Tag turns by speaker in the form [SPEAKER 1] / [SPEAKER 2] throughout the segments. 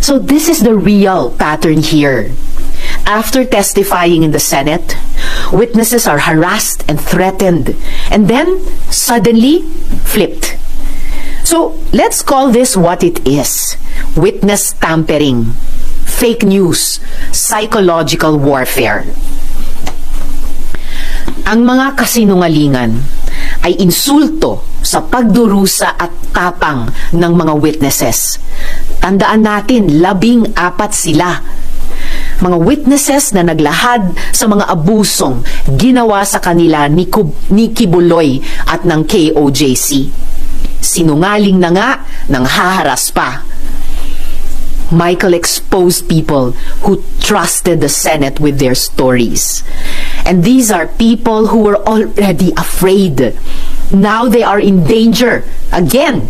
[SPEAKER 1] So this is the real pattern here. After testifying in the Senate, witnesses are harassed and threatened, and then suddenly flipped. So let's call this what it is: witness tampering, fake news, psychological warfare. Ang mga kasinungalingan ay insulto sa pagdurusa at tapang ng mga witnesses. Tandaan natin, 14 sila. Mga witnesses na naglahad sa mga abusong ginawa sa kanila ni Kibuloy at ng KOJC. Sinungaling na nga nang haharas pa. Michael exposed people who trusted the Senate with their stories. And these are people who were already afraid. Now they are in danger. Again,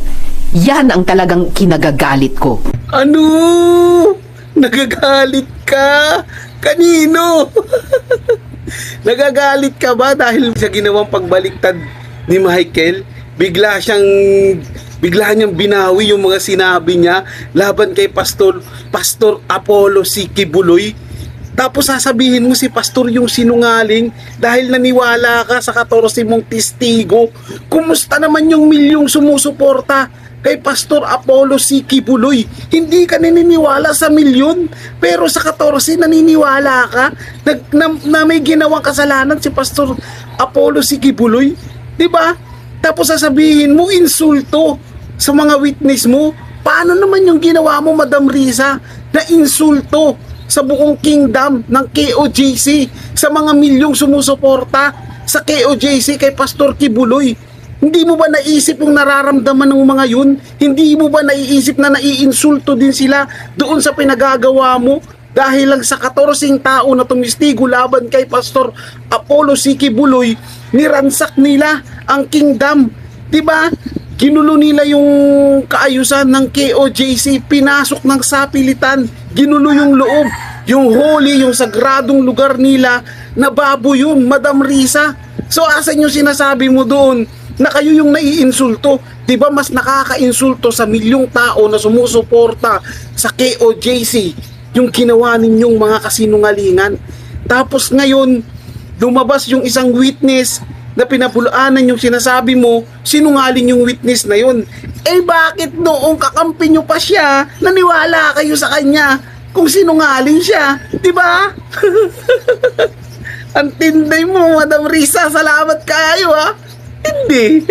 [SPEAKER 1] yan ang talagang kinagagalit ko.
[SPEAKER 2] Ano? Nagagalit ka? Kanino? Nagagalit ka ba dahil sa ginawang pagbaliktad ni Michael? Bigla niyang binawi yung mga sinabi niya laban kay Pastor Apollo C. Kibuloy. Tapos sasabihin mo si Pastor yung sinungaling dahil naniwala ka sa 14 mong testigo. Kumusta naman yung milyong sumusuporta kay Pastor Apollo C. Kibuloy? Hindi ka naniniwala sa milyon, pero sa 14 naniniwala ka na may ginawang kasalanan si Pastor Apollo C. Kibuloy. Diba? Tapos sasabihin mo insulto sa mga witness mo. Paano naman yung ginawa mo, Madam Risa, na insulto sa buong kingdom ng KOJC, sa mga milyong sumusuporta sa KOJC kay Pastor Kibuloy? Hindi mo ba naisip yung nararamdaman ng mga yun? Hindi mo ba naiisip na naiinsulto din sila doon sa pinagagawa mo? Dahil lang sa 14 tao na tumistigo laban kay Pastor Apollo C. Kibuloy, niransak nila ang kingdom. Diba? Ginulo nila yung kaayusan ng KOJC, pinasok ng sapilitan, ginulo yung loob, yung holy, yung sagradong lugar nila, nababo yun, Madam Risa. So asan yung sinasabi mo doon na kayo yung naiinsulto? Diba mas nakakainsulto sa milyong tao na sumusuporta sa KOJC yung ginawa ninyong mga kasinungalingan? Tapos ngayon, lumabas yung isang witness na pinabulaanan yung sinasabi mo, sinungaling yung witness na yun. Eh bakit noong kakampi nyo pa siya, naniwala kayo sa kanya kung sinungaling siya? Diba? Ang tinday mo, Madam Risa. Salamat kayo, ha? Hindi.